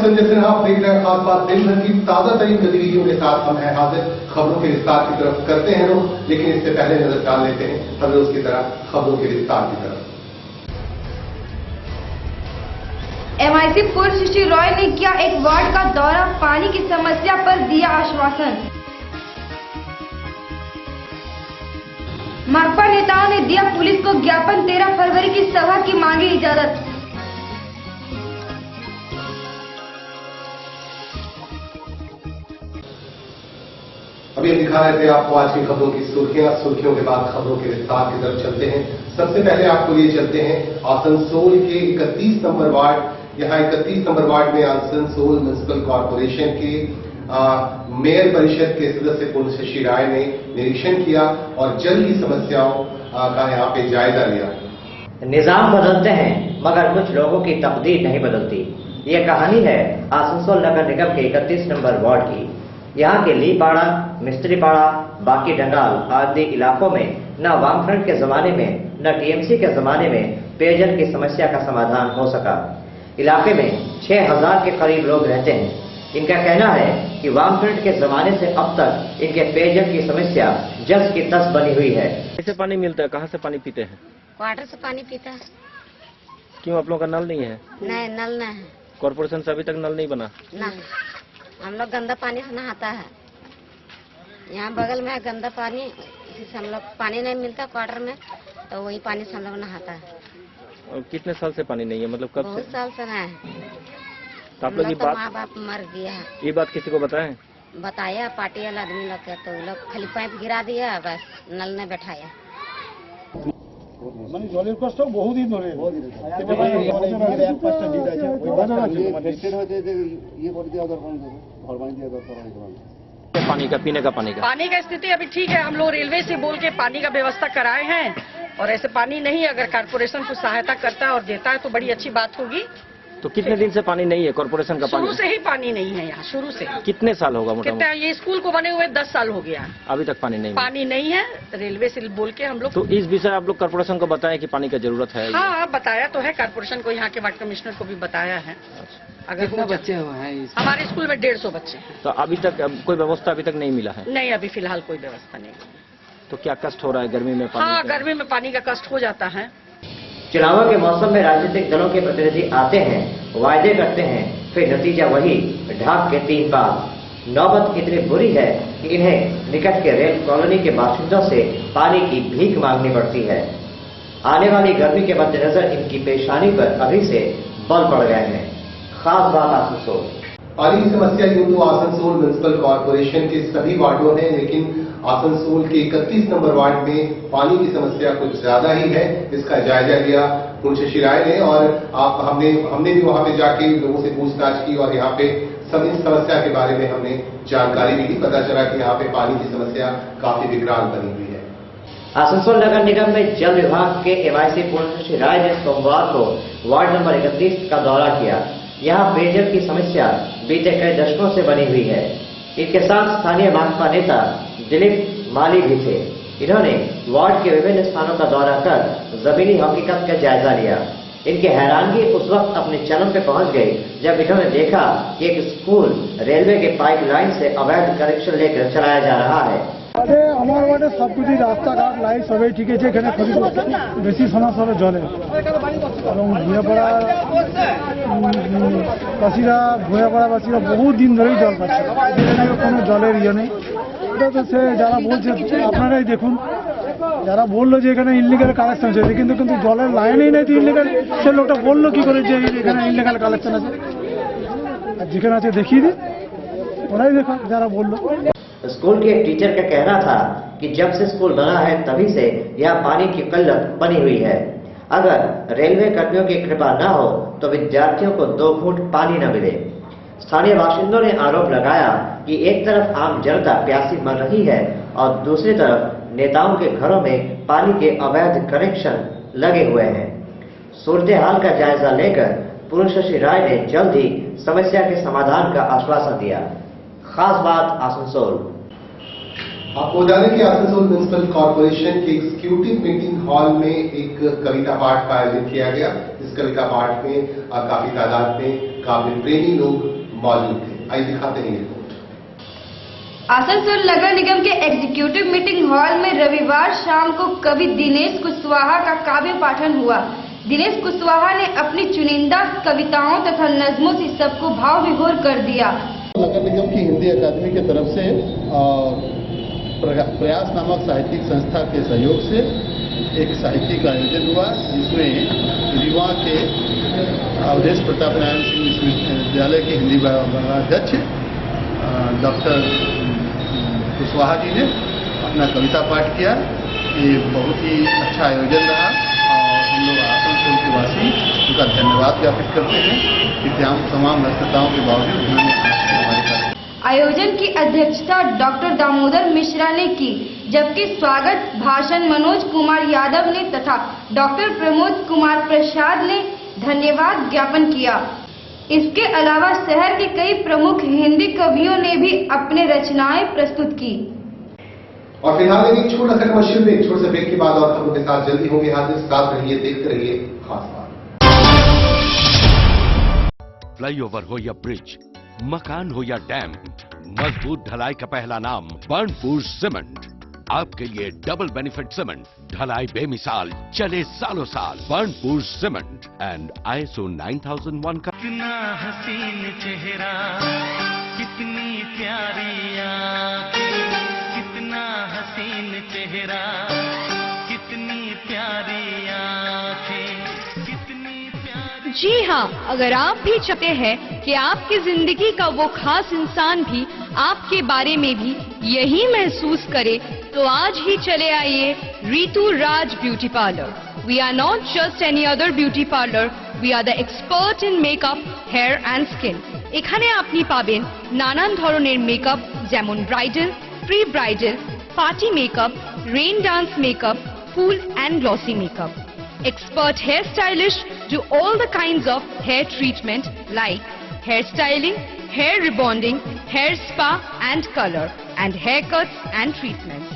संजय सिन्हा, आप देख रहे हैं खास बात। दिन भर की ताजा तरीन गतिविधियों के साथ हम हैं हाजिर। खबरों के विस्तार की तरफ करते हैं रुख, लेकिन इससे पहले नजर डाल लेते हैं हर रोज की तरह खबरों के विस्तार की तरफ। एमआईसी पुरशशि रॉय ने किया एक वार्ड का दौरा, पानी की समस्या पर दिया आश्वासन। माकपा नेताओं ने दिया पुलिस को ज्ञापन, 13 फरवरी की सभा की मांगी इजाजत। अभी हम दिखा रहे थे आपको आज की खबरों की सुर्खियों के बाद खबरों के विस्तार की तरफ चलते हैं। सबसे पहले आपको लिए चलते हैं आसनसोल के 31 नंबर वार्ड। यहाँ 31 नंबर वार्ड में आसनसोल म्युनिसिपल कॉर्पोरेशन के मेयर परिषद के सदस्य पुरशशि राय ने निरीक्षण किया और जल की समस्याओं का यहाँ पे जायजा लिया। निजाम बदलते हैं मगर कुछ लोगों की तकदीर नहीं बदलती। ये कहानी है आसनसोल नगर निगम के 31 नंबर वार्ड की। यहाँ के लीपाड़ा, मिस्त्रीपाड़ा, बाकी डंगाल आदि इलाकों में न वामफ्रंट के जमाने में न टीएमसी के जमाने में पेयजल की समस्या का समाधान हो सका। इलाके में 6000 के करीब लोग रहते हैं। इनका कहना है कि वामफ्रंट के जमाने से अब तक इनके पेयजल की समस्या जस की तस बनी हुई है। कैसे पानी मिलता है, कहाँ से पानी पीते हैं? क्वार्टर से पानी पीता है। क्यों आप लोगों का नल नहीं है? नहीं, नल नहीं है। कॉर्पोरेशन से अभी तक नल नहीं बना? नहीं, हम लोग गंदा पानी से नहाता है। यहाँ बगल में है गंदा पानी, जिससे हम लोग पानी नहीं मिलता क्वार्टर में, तो वही पानी से हम लोग नहाता है। और कितने साल से पानी नहीं है, मतलब कब से? बहुत साल से नहीं है। तो आप लोग ये बात, माँ बाप मर गया है। ये बात किसी को बताएं? बताया पार्टी वाला आदमी लोग के, तो लोग खाली पाइप गिरा दिया, बस नल ने बैठाया। মানে জলের কষ্ট বহুদিন ধরে पानी का पीने का पानी का स्थिति अभी ठीक है। हम लोग रेलवे से बोल के पानी का व्यवस्था कराए हैं और ऐसे पानी नहीं, अगर कॉर्पोरेशन कुछ सहायता करता है और देता है तो बड़ी अच्छी बात होगी। तो कितने दिन से पानी नहीं है कॉर्पोरेशन का? पानी शुरू से ही पानी नहीं है यहाँ, शुरू से। कितने साल होगा मोटा-मोटा? ये स्कूल को बने हुए 10 साल हो गया, अभी तक पानी नहीं है। रेलवे से बोल के हम लोग, तो इस विषय आप लोग कॉर्पोरेशन को बताएं कि पानी का जरूरत है? हाँ, बताया तो है कॉर्पोरेशन को, यहाँ के वार्ड कमिश्नर को भी बताया है। अगर कितने बच्चे हैं हमारे स्कूल में? 150 बच्चे हैं। तो अभी तक कोई व्यवस्था अभी तक नहीं मिला है? नहीं, अभी फिलहाल कोई व्यवस्था नहीं। तो क्या कष्ट हो रहा है गर्मी में पानी? हाँ, गर्मी में पानी का कष्ट हो जाता है। चुनावों के मौसम में राजनीतिक दलों के प्रतिनिधि आते हैं, वायदे करते हैं, फिर नतीजा वही ढाक के 3 पार। नौबत इतनी बुरी है कि इन्हें निकट के रेल कॉलोनी के बाशिंदों से पानी की भीख मांगनी पड़ती है। आने वाली गर्मी के मद्देनजर इनकी पेशानी पर अभी से बल पड़ गए हैं। खास बात आसनसोल। पानी की समस्या यूं तो आसनसोल म्युनिसिपल कॉर्पोरेशन के सभी वार्डों में, लेकिन आसनसोल के 31 नंबर वार्ड में पानी की समस्या कुछ ज्यादा ही है। इसका जायजा लिया पुरशशि राय ने और हमने भी वहां पे जाके लोगों से पूछताछ की और यहाँ पे सभी समस्या के बारे में हमने जानकारी भी ली। पता चला कि यहाँ पे पानी की समस्या काफी विकराल बनी हुई है। आसनसोल नगर निगम में जल विभाग के एमआईसी पुरशशि राय ने सोमवार को वार्ड नंबर 31 का दौरा किया। यहाँ पेयजल की समस्या बीते कई दशकों से बनी हुई है। इनके साथ स्थानीय माकपा नेता दिलीप माली भी थे। इन्होंने वार्ड के विभिन्न स्थानों का दौरा कर जमीनी हकीकत का जायजा लिया। इनकी हैरानगी उस वक्त अपने चरम पे पहुंच गई जब इन्होंने देखा कि एक स्कूल रेलवे के पाइपलाइन से अवैध कनेक्शन लेकर चलाया जा रहा है। আমার ওয়ার্ডে সবকিছু রাস্তাঘাট লাইট সবই ঠিক আছে। এখানে বেশি সমস্যা হলো জলে এবং ভুঁয়াপাড়া বাসীরা ভুঁয়াপাড়াবাসীরা বহু দিন ধরেই জল পাচ্ছে। কোনো জলের ইয়ে নেই। এটা তো সে যারা বলছে আপনারাই দেখুন, যারা বললো যে এখানে ইনলিগাল কালেকশন আছে, কিন্তু জলের লাইনেই নেই তো ইনলিগাল, সে লোকটা বললো কি করে যে এখানে ইনলিগাল কালেকশন আছে? আর যেখানে আছে দেখিয়ে দিন, ওরাই দেখো যারা বললো। स्कूल के एक टीचर का कहना था कि जब से स्कूल बना है तभी से यहाँ पानी की किल्लत बनी हुई है। अगर रेलवे कर्मियों की कृपा न हो तो विद्यार्थियों को 2 घूंट पानी न मिले। स्थानीय बाशिंदों ने आरोप लगाया कि एक तरफ आम जनता प्यासी मर रही है और दूसरी तरफ नेताओं के घरों में पानी के अवैध कनेक्शन लगे हुए हैं। सूरत हाल का जायजा लेकर पुरशशि राय ने जल्द ही समस्या के समाधान का आश्वासन दिया। खास बात आसनसोल। आपको बता दें कि आसनसोल म्युनिसिपल कॉर्पोरेशन के एग्जीक्यूटिव मीटिंग हॉल में एक कविता पाठ का आयोजन किया गया। इस कविता पाठ में काफी तादाद में काव्य प्रेमी लोग मौजूद थे। आइए दिखाते हैं ये रिपोर्ट। आसनसोल नगर निगम के एग्जीक्यूटिव मीटिंग हॉल में रविवार शाम को कवि दिनेश कुशवाहा का काव्य पाठन हुआ। दिनेश कुशवाहा ने अपनी चुनिंदा कविताओं तथा नज्मों से सबको भाव विभोर कर दिया। नगर निगम की हिंदी अकादमी की तरफ से प्रयास नामक साहित्यिक संस्था के सहयोग से एक साहित्यिक आयोजन हुआ, जिसमें रीवा के अवधेश प्रताप नारायण सिंह विश्वविद्यालय के हिंदी विभागाध्यक्ष डॉक्टर कुशवाहा जी ने अपना कविता पाठ किया। ये बहुत ही अच्छा आयोजन रहा और हम लोग आसनसोल के वासी उनका धन्यवाद ज्ञापित करते हैं कि तमाम व्यस्तताओं के बावजूद उन्होंने आयोजन की अध्यक्षता डॉक्टर दामोदर मिश्रा ने की, जबकि स्वागत भाषण मनोज कुमार यादव ने तथा डॉक्टर प्रमोद कुमार प्रसाद ने धन्यवाद ज्ञापन किया। इसके अलावा शहर के कई प्रमुख हिंदी कवियों ने भी अपने रचनाएं प्रस्तुत की। और फिलहाल एक छोटा सा कमर्शियल ब्रेक, छोटे से ब्रेक के बाद और खबरों के साथ जल्दी होंगे हाजिर। साथ रहिए, देखते रहिए खास बात। फ्लाईओवर हो या ब्रिज, मकान हो या डैम, मजबूत ढलाई का पहला नाम बर्नपुर सीमेंट। आपके लिए डबल बेनिफिट सीमेंट, ढलाई बेमिसाल, चले सालों साल। बर्नपुर सीमेंट एंड ISO 9001 का। कितना हसीन चेहरा, कितनी प्यारी आंखें, कितना हसीन चेहरा, कितनी प्यारी आंखें, कितनी प्यारी। जी हाँ, अगर आप भी चाहते हैं कि आपकी जिंदगी का वो खास इंसान भी आपके बारे में भी यही महसूस करे, तो आज ही चले आइए Ritu Raj beauty parlour. We are not just any other beauty parlor, we are the expert in makeup, hair and skin. এখানে আপনি পাবেন নানান ধরনের মেকআপ, যেমন bridal, pre bridal, party makeup, rain dance makeup, full and glossy makeup. Expert hair stylists do all the kinds of hair treatment like hair styling, hair rebonding, hair spa and color, and haircuts and treatments.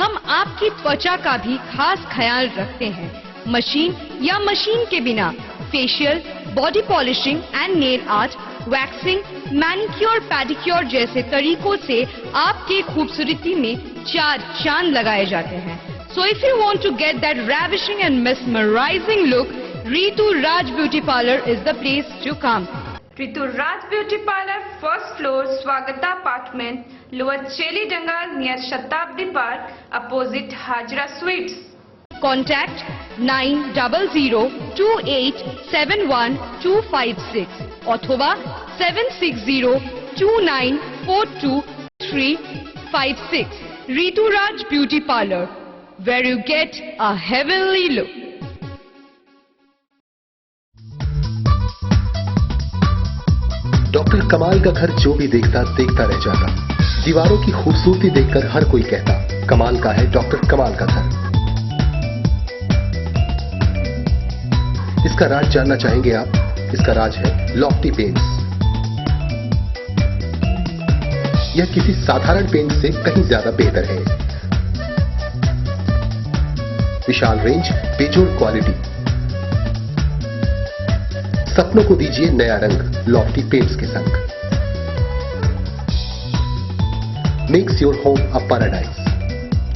हम आपकी त्वचा का भी खास ख्याल रखते हैं। Machine या मशीन के बिना facial, body polishing and nail art, waxing, manicure, pedicure जैसे तरीकों से आपकी खूबसूरती में चार चांद लगाए जाते हैं। So if you want to get that ravishing and mesmerizing look, Ritu Raj Beauty Parlor is the place to come. Ritu Raj Beauty Parlor, first floor, Swagata Apartment, Lower Cheli Dangal near Shatabdi Park, opposite Hajra Sweets. Contact 900287126 अथवा 7602942356. Ritu Raj Beauty Parlor, where you get a heavenly look. Doctor कमाल का घर जो भी देखता देखता रह जाता। दीवारों की खूबसूरती देखकर हर कोई कहता, कमाल का है डॉक्टर कमाल का घर। इसका राज जानना चाहेंगे आप? इसका राज है लॉफ्टी पेंट्स। यह किसी साधारण पेंट से कहीं ज्यादा बेहतर है। विशाल रेंज, बेजोड़ क्वालिटी। सपनों को दीजिए नया रंग लॉफ्टी पेंट्स के संग। Makes your home a paradise.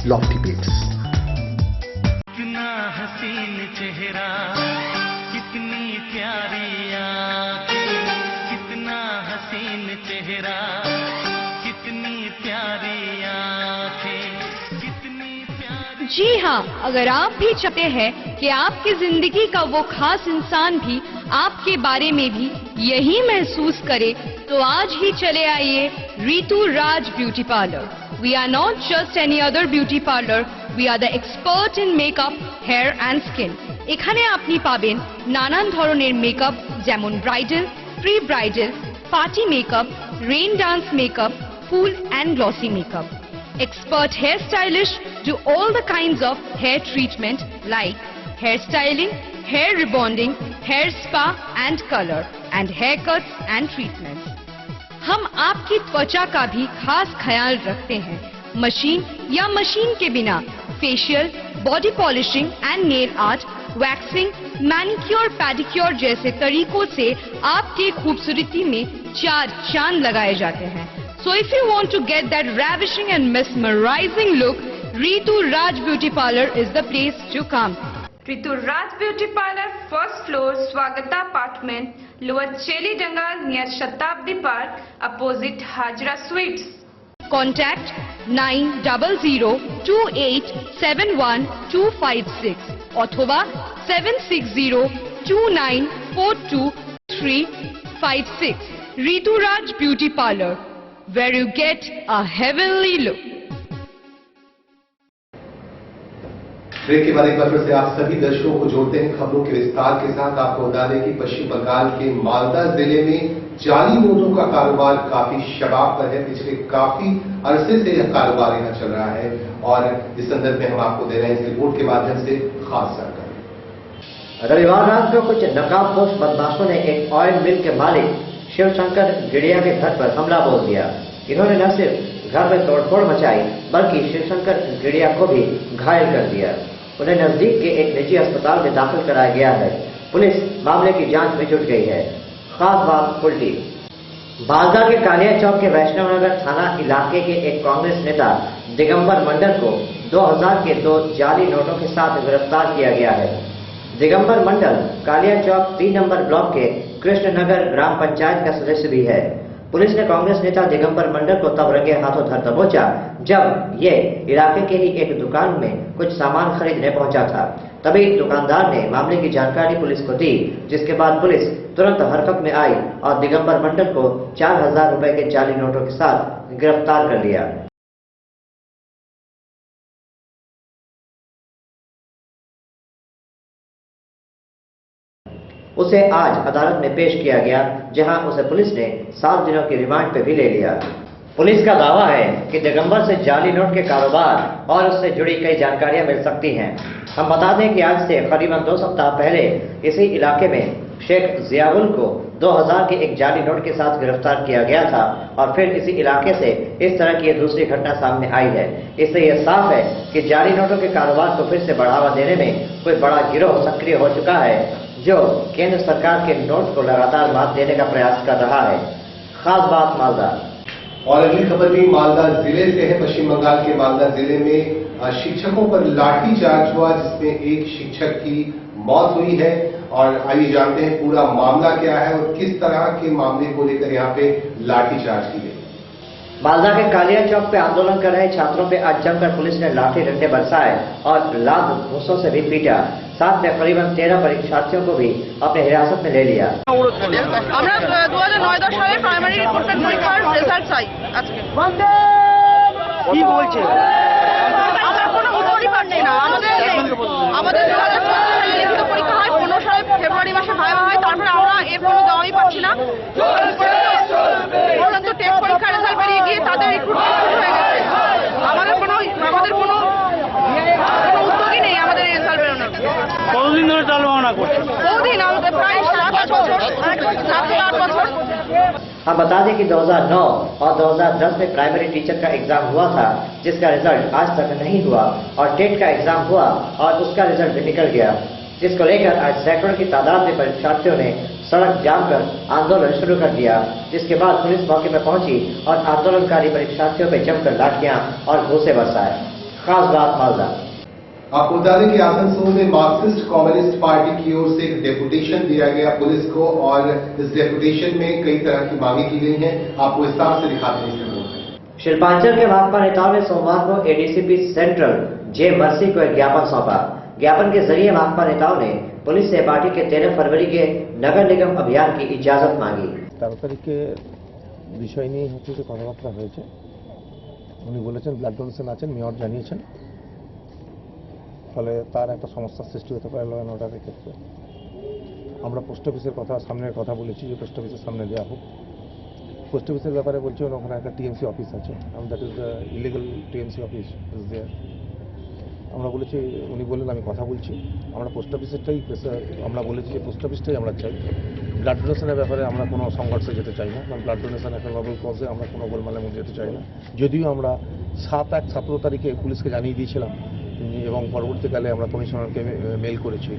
Lofty paints. कितना हसीन चेहरा, कितनी प्यारी आंखें, कितना हसीन चेहरा, कितनी प्यारी आंखें, कितनी प्यारी। जी हाँ, अगर आप भी चाहते हैं कि आपकी जिंदगी का वो खास इंसान भी आपके बारे में भी यही महसूस करे, तो आज ही चले आइए Ritu Raj beauty parlour. We are not just any other beauty parlor, we are the expert in makeup, hair and skin. এখানে আপনি পাবেন নানান ধরনের মেকআপ, যেমন bridal, pre bridal, party makeup, rain dance makeup, full and glossy makeup. Expert hair stylists do all the kinds of hair treatment like hair styling, hair rebonding, hair spa and color, and haircuts and treatments. हम आपकी त्वचा का भी खास ख्याल रखते हैं। Machine या मशीन के बिना facial, body polishing and nail art, waxing, manicure, pedicure जैसे तरीकों से आपकी खूबसूरती में 4 चांद लगाए जाते हैं। So if you want to get that ravishing and mesmerizing look, Ritu Raj Beauty Parlor is the place to come. Ritu Raj Beauty Parlor, first floor, Swagata Apartment, Lower Cheli Dangal near Shatabdi Park, opposite Hajra Sweets. Contact 9002871256 अथवा 7602942356. Ritu Raj Beauty Parlor, where you get a heavenly look. Break के बाद एक बार फिर से आप सभी दर्शकों को जोड़ते हैं खबरों के विस्तार के साथ। आपको बता दें कि पश्चिम बंगाल के मालदा जिले में जाली नोटों का कारोबार काफी शबाब पर है। पिछले काफी अरसे से यह कारोबार यहाँ चल रहा है और इस संदर्भ में हम आपको दे रहे हैं इस रिपोर्ट के माध्यम से खास जानकारी। रविवार रात को कुछ नकाबपोश बदमाशों ने एक ऑयल मिल के मालिक शिवशंकर गिड़िया के घर पर हमला बोल दिया। इन्होंने न सिर्फ घर में तोड़फोड़ मचाई बल्कि शिवशंकर गिड़िया को भी घायल कर दिया। उन्हें नजदीक के एक निजी अस्पताल में दाखिल कराया गया है। पुलिस मामले की जांच में जुट गई है। खास बात उल्टी, मालदा के कालिया चौक के वैष्णव नगर थाना इलाके के एक कांग्रेस नेता दिगंबर मंडल को 2000 के 2 जाली नोटों के साथ गिरफ्तार किया गया है। दिगंबर मंडल कालिया चौक 3 नंबर ब्लॉक के कृष्णनगर ग्राम पंचायत का सदस्य भी है। पुलिस ने कांग्रेस नेता दिगंबर मंडल को तब रंगे हाथों धर दबोचा जब ये इलाके के ही एक दुकान में कुछ सामान खरीदने पहुंचा था। तभी दुकानदार ने मामले की जानकारी पुलिस को दी, जिसके बाद पुलिस तुरंत हरकत में आई और दिगंबर मंडल को 4000 रुपए के जाली नोटों के साथ गिरफ्तार कर लिया। उसे आज अदालत में पेश किया गया, जहां उसे पुलिस ने 7 दिनों की रिमांड पे भी ले लिया। पुलिस का दावा है कि दिगंबर से जाली नोट के कारोबार और उससे जुड़ी कई जानकारियां मिल सकती हैं। हम बता दें कि आज से करीबन 2 सप्ताह पहले इसी इलाके में शेख जियाउल को 2000 के एक जाली नोट के साथ गिरफ्तार किया गया था और फिर इसी इलाके से इस तरह की दूसरी घटना सामने आई है। इससे यह साफ है कि जाली नोटों के कारोबार को फिर से बढ़ावा देने में कोई बड़ा गिरोह सक्रिय हो चुका है, जो केंद्र सरकार के नोट को लगातार मात देने का प्रयास कर रहा है। खास बात मालदा। और अगली खबर भी मालदा जिले से है। पश्चिम बंगाल के मालदा जिले में शिक्षकों पर लाठीचार्ज हुआ, जिसमें एक शिक्षक की मौत हुई है। और आइए जानते हैं पूरा मामला क्या है और किस तरह के मामले को लेकर यहाँ पे लाठीचार्ज की गई। मालदा के कालिया चौक पे आंदोलन कर रहे छात्रों पे आज जमकर पुलिस ने लाठी डंडे बरसाए और लात घूंसों से भी पीटा। साथ में करीबन 13 परीक्षार्थियों को भी अपने हिरासत में ले लिया। আমরা 2009-10 সালে প্রাইমারি রিপোর্টের পরীক্ষার রেজাল্ট চাই আজকে। কি বলছে? আমরা কোনো উত্তরই পাচ্ছি না। আমাদের 2014 সালে লিখিত পরীক্ষা হয়, 15 সালে ফেব্রুয়ারি মাসে ভাইভা হয়, তারপরে আমরা এর কোনো দাওয়াই পাচ্ছি না। পরন্তু টেস্ট পরীক্ষার রেজাল্ট বেরিয়ে গিয়ে তাদের রিক্রুটমেন্ট শুরু হয়ে গেছে। আমাদের কোনো উদ্যোগই নেই আমাদের রেজাল্ট বেরোনোর। কতদিন ধরে টালবাহানা করছে? বহুদিন, আমাদের প্রায় 7 বছর। हम बता दें कि 2009 और 2010 में प्राइमरी टीचर का एग्जाम हुआ था, जिसका रिजल्ट आज तक नहीं हुआ और टेट का एग्जाम हुआ और उसका रिजल्ट भी निकल गया, जिसको लेकर आज सैकड़ों की तादाद में परीक्षार्थियों ने सड़क जाम कर आंदोलन शुरू कर दिया। जिसके बाद पुलिस मौके पर पहुंची और आंदोलनकारी परीक्षार्थियों पर जमकर लाठियां और घूंसे बरसाए। खास बात मालदा। आपको बता दें कि आसनसोल में मार्क्सिस्ट कम्युनिस्ट पार्टी की ओर से एक डेपुटेशन दिया गया पुलिस को और इस डेपुटेशन में कई तरह की मांगे की गई हैं। आपको विस्तार से दिखाते हैं इस रिपोर्ट में। शिल्पांचल के भाकपा नेताओं ने सोमवार को एडीसीपी सेंट्रल जे मर्सी को एक ज्ञापन सौंपा। ज्ञापन के जरिए भाकपा नेताओं ने पुलिस से पार्टी के 13 फरवरी के नगर निगम अभियान की इजाजत मांगी। 13 तारीखे বিষয় নিয়ে হচ্ছে যে কথাবার্তা হয়েছে। উনি বলেছেন ব্লাড ডোনেশন আছেন, মেয়র জানিয়েছেন, ফলে তার একটা সমস্যার সৃষ্টি হতে পারে ল অ্যান্ড অর্ডারের ক্ষেত্রে। আমরা পোস্ট অফিসের সামনের কথা বলেছি যে পোস্ট অফিসের সামনে দেওয়া হোক। পোস্ট অফিসের ব্যাপারে বলছি ওখানে একটা টিএমসি অফিস আছে, that is the illegal TMC office is there. আমরা বলেছি, উনি বললেন আমি কথা বলছি, আমরা পোস্ট অফিসেরটাই আমরা বলেছি যে পোস্ট অফিসটাই আমরা চাই। ব্লাড ডোনেশনের ব্যাপারে আমরা কোনো সংঘর্ষে যেতে চাই না, কারণ ব্লাড ডোনেশন একটা নভেল কজে আমরা কোনো গোলমালের মধ্যে যেতে চাই না। যদিও আমরা 7-1-17 তারিখে পুলিশকে জানিয়ে দিয়েছিলাম এবং পরবর্তীকালে আমরা কমিশনারকে মেল করেছি,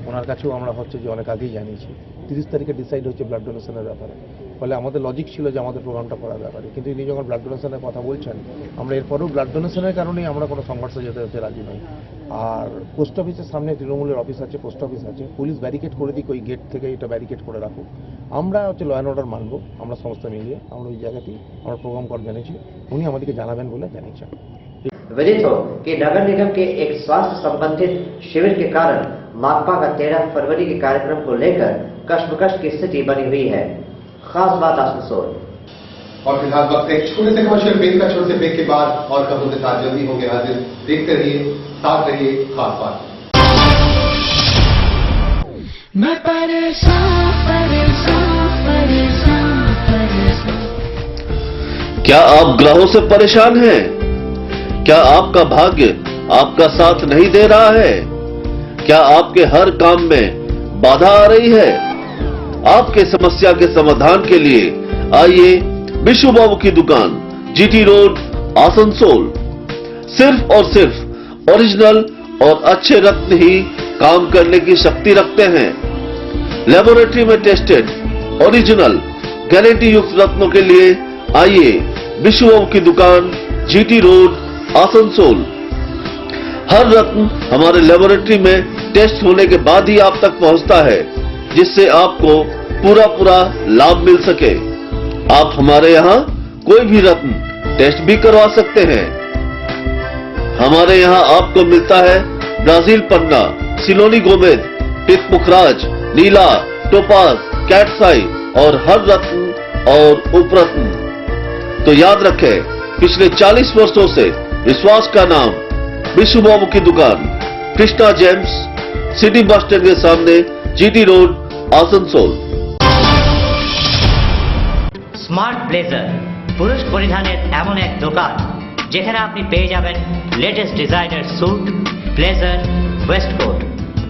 ওনার কাছেও আমরা হচ্ছে যে অনেক আগেই জানিয়েছি। 30 তারিখে ডিসাইড হচ্ছে ব্লাড ডোনেশনের ব্যাপারে। ফলে আমাদের লজিক ছিল যে আমাদের প্রোগ্রামটা করার ব্যাপারে, কিন্তু ইনি যখন ব্লাড ডোনেশনের কথা বলছেন, আমরা এরপরেও ব্লাড ডোনেশনের কারণেই আমরা কোনো সংঘর্ষে যেতে রাজি নই। আর পোস্ট অফিসের সামনে তৃণমূলের অফিস আছে, পোস্ট অফিস আছে, পুলিশ ব্যারিকেড করে দিক, ওই গেট থেকে এটা ব্যারিকেড করে রাখুক। আমরা ল অ্যান্ড অর্ডার মানবো, আমরা সমস্ত মিলিয়ে আমরা ওই জায়গাতেই আমরা প্রোগ্রাম করে জানিয়েছি, উনি আমাদেরকে জানাবেন বলে জানিয়েছেন। विदित हो कि नगर निगम के एक स्वास्थ्य संबंधित शिविर के कारण माकपा का 13 फरवरी के कार्यक्रम को लेकर कश्मकश की स्थिति बनी हुई है। खास बात आसनसोल। और फिलहाल वक्त एक छोटे से कमर्शियल ब्रेक का, छोटे से ब्रेक के बाद और खबरों के साथ जल्दी होंगे हाजिर। देखते रहिए, साथ रहिए, खास बात। मैं परेशान परेशान परेशान परेशान। क्या आप ग्रहों से परेशान हैं? क्या आपका भाग्य आपका साथ नहीं दे रहा है? क्या आपके हर काम में बाधा आ रही है? आपके समस्या के समाधान के लिए आइए विशु बाबू की दुकान, जीटी रोड, आसनसोल। सिर्फ और सिर्फ ओरिजिनल और अच्छे रत्न ही काम करने की शक्ति रखते हैं। लेबोरेटरी में टेस्टेड ओरिजिनल गारंटी युक्त रत्नों के लिए आइए विशु बाबू की दुकान, जीटी रोड, आसनसोल। हर रत्न हमारे लेबोरेटरी में टेस्ट होने के बाद ही आप तक पहुंचता है, जिससे आपको पूरा लाभ मिल सके। आप हमारे यहाँ कोई भी रत्न टेस्ट भी करवा सकते हैं। हमारे यहाँ आपको मिलता है ब्राजील पन्ना, सिलोनी गोमेद, पितमुखराज, नीला, टोपाज, कैटसाई और हर रत्न और उपरत्न। तो याद रखें, पिछले 40 वर्षों से विश्वास का नाम विशु बाबू की दुकान, Krishna gems, city bus stand के सामने, GT road, Asansol. Smart blazer পুরুষ পরিধানের এমন এক দোকান যেখানে আপনি পেয়ে যাবেন latest designer suit, blazer, waistcoat.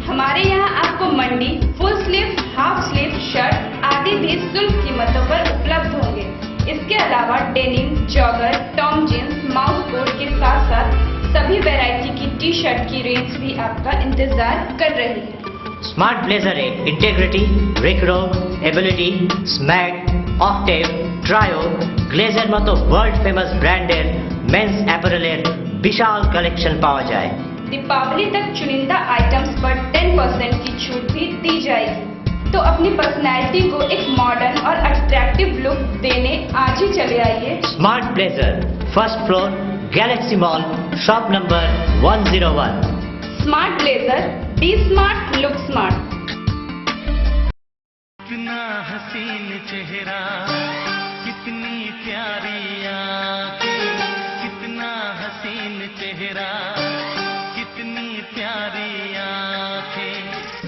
हमारे यहाँ आपको मंडी, full sleeve, half sleeve shirt आदि भी सुलभ कीमतों पर उपलब्ध होंगे। इसके अलावा डेनिम, जॉगर, टॉम जींस, माउथ कोट के साथ साथ सभी वैरायटी की टी शर्ट की रेंज भी आपका इंतजार कर रही है। स्मार्ट ब्लेजरे इंटेग्रिटी, रिक्रो, एबिलिटी, स्मैग, ऑक्टेव, ट्रायो, ग्लेजर मतो वर्ल्ड फेमस ब्रांडेर मेंस अपैरेलेर विशाल कलेक्शन पावा जाए। दीपावली तक चुनिंदा आइटम्स पर 10% की छूट भी दी जाएगी। तो अपनी पर्सनैलिटी को एक मॉडर्न और अट्रैक्टिव लुक देने आज ही चले आइए Smart Blazer, first floor, Galaxy Mall, shop number 101। Smart Blazer, be smart, look smart. कितना हसीन चेहरा, कितनी प्यारी आंखें, कितना हसीन चेहरा, कितनी प्यारी आंखें,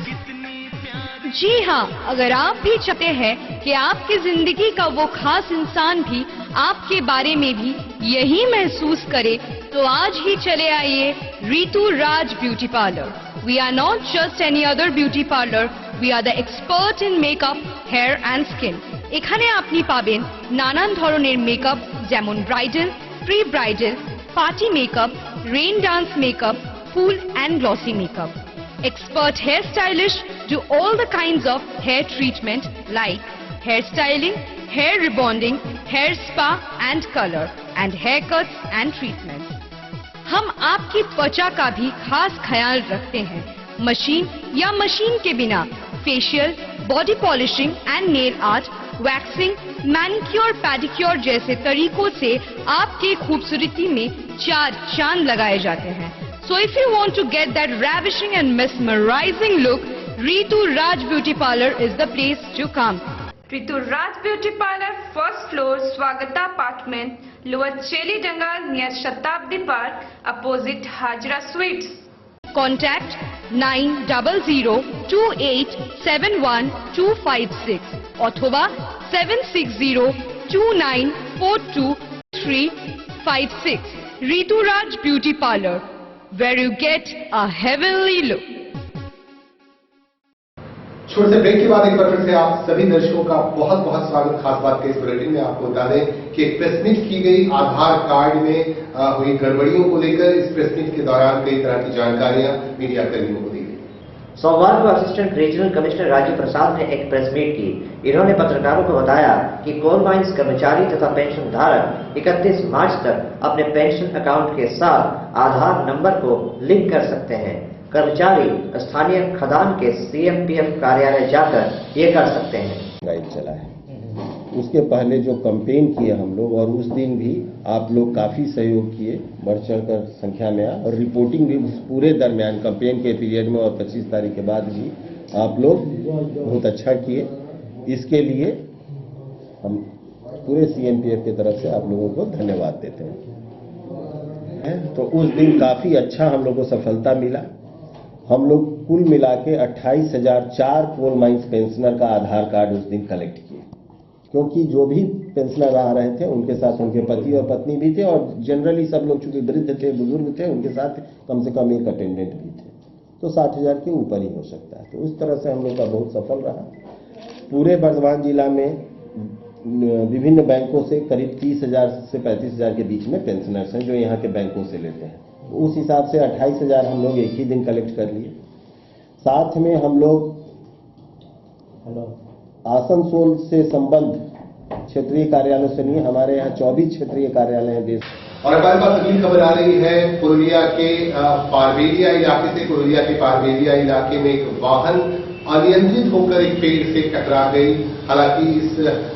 कितनी प्यारी। जी हाँ, अगर आप भी चाहते हैं कि आपकी जिंदगी का वो खास इंसान भी आपके बारे में भी यही महसूस करे, तो आज ही चले आइए Ritu Raj beauty parlour. We are not just any other beauty parlor, we are the expert in makeup, hair and skin. এখানে আপনি পাবেন নানান ধরনের মেকআপ, যেমন bridal, pre bridal, party makeup, rain dance makeup, full and glossy makeup. Expert hair stylists do all the kinds of hair treatment like hair styling, hair rebonding, hair spa and color, and haircuts and treatments. हम आपकी त्वचा का भी खास ख्याल रखते हैं। Machine या मशीन के बिना facial, body polishing and nail art, waxing, manicure, pedicure जैसे तरीकों से आपकी खूबसूरती में 4 चांद लगाए जाते हैं। So if you want to get that ravishing and mesmerizing look, Ritu Raj Beauty Parlor is the place to come. Ritu Raj Beauty Parlor, first floor, Swagata Apartment, Lower Cheli Dangal near Shatabdi Park, opposite Hajra Sweets. Contact 9000287126 अथवा 7602942356. Ritu Raj Beauty Parlor, where you get a heavenly look. छोटे से break के बाद एक बार फिर से आप सभी दर्शकों का बहुत बहुत स्वागत। खास बात के इस बुलेटिन में आपको बता दें कि एक प्रेस मीट की गई आधार कार्ड में हुई गड़बड़ियों को लेकर। इस प्रेस मीट के दौरान कई तरह की जानकारियां मीडिया कर्मियों को दी गई। सोमवार को असिस्टेंट रीजनल कमिश्नर राजीव प्रसाद ने एक प्रेस मीट की। इन्होंने पत्रकारों को बताया कि कोल माइंस कर्मचारी तथा पेंशन धारक 31 मार्च तक अपने पेंशन अकाउंट के साथ आधार नंबर को लिंक कर सकते हैं। कर्मचारी स्थानीय खदान के CMPF कार्यालय जाकर ये कर सकते हैं। गाइड चला है, उसके पहले जो कैंपेन किए हम लोग, और उस दिन भी आप लोग काफ़ी सहयोग किए, बढ़ चढ़कर संख्या में और रिपोर्टिंग भी उस पूरे दरमियान कैंपेन के पीरियड में और 25 तारीख के बाद भी आप लोग बहुत अच्छा किए। इसके लिए हम पूरे CMPF की तरफ से आप लोगों को धन्यवाद देते हैं। तो उस दिन काफ़ी अच्छा हम लोग को सफलता मिला। हम लोग कुल मिला के 28,004 कोल माइंस पेंशनर का आधार कार्ड उस दिन कलेक्ट किए, क्योंकि जो भी पेंशनर आ रहे थे उनके साथ उनके पति और पत्नी भी थे, और जनरली सब लोग चूंकि वृद्ध थे, बुजुर्ग थे, उनके साथ कम से कम एक अटेंडेंट भी थे, तो 60,000 के ऊपर ही हो सकता है। तो उस तरह से हम लोग का बहुत सफल रहा। पूरे बर्धमान जिला में विभिन्न बैंकों से करीब 30,000 से 35,000 के बीच में पेंशनर्स हैं जो यहाँ के बैंकों से लेते हैं। उस हिसाब से 28,000 हम लोग एक ही दिन कलेक्ट कर लिए। साथ में हम लोग आसनसोल से संबंध क्षेत्रीय कार्यालयों से नहीं, हमारे यहाँ 24 क्षेत्रीय कार्यालय हैं देश। और हमारे पास अगली खबर आ रही है पुरुलिया के पारबेलिया इलाके से। पुरुलिया के पारबेलिया इलाके में एक वाहन अनियंत्रित होकर एक पेड़ से टकरा गई। हालांकि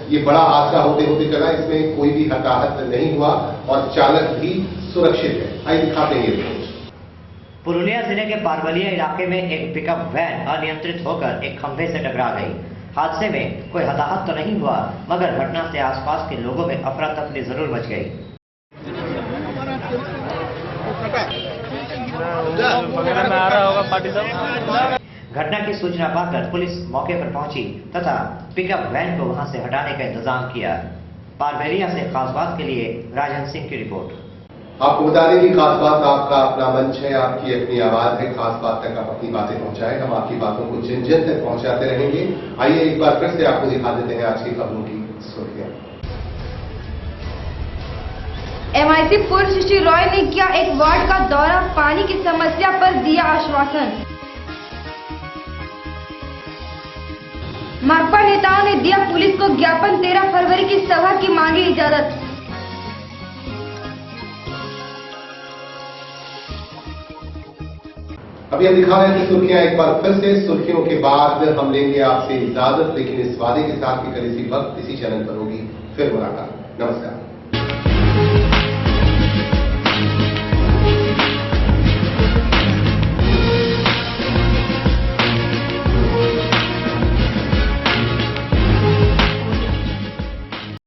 ये बड़ा हादसा होते होते चला, इसमें कोई भी हताहत नहीं हुआ और चालक भी सुरक्षित है। आइए दिखाते हैं ये रिपोर्ट। पुरुलिया जिले के पारबेलिया इलाके में एक पिकअप वैन अनियंत्रित होकर एक खंभे से टकरा गई। हादसे में कोई हताहत तो नहीं हुआ, मगर घटना से आसपास के लोगों में अफरा तफरी जरूर मच गई। घटना की सूचना पाकर पुलिस मौके पर पहुंची तथा पिकअप वैन को वहां से हटाने का इंतजाम किया। पारबेलिया से खास बात के लिए राजन सिंह की रिपोर्ट। आपको बता दें कि खास बात आपका अपना मंच है, आपकी अपनी आवाज है। खास बात तक आप अपनी बातें पहुंचाएं, हम आपकी बातों को जन जन तक पहुंचाते रहेंगे। आइए एक बार फिर से आपको दिखा देते हैं आज की खबरों की सुर्खियां। MIC पूर्व श्री रॉय ने किया एक वार्ड का दौरा, पानी की समस्या पर दिया आश्वासन। माकपा नेताओं ने दिया पुलिस को ज्ञापन, 13 फरवरी की सभा की मांगी इजाजत। अभी हम दिखा रहे थे सुर्खियां, एक बार फिर से सुर्खियों के बाद हम लेंगे आपसे इजाजत, लेकिन इस वादे के साथ कि कल इसी वक्त इसी चैनल पर होगी फिर मुलाकात। नमस्कार।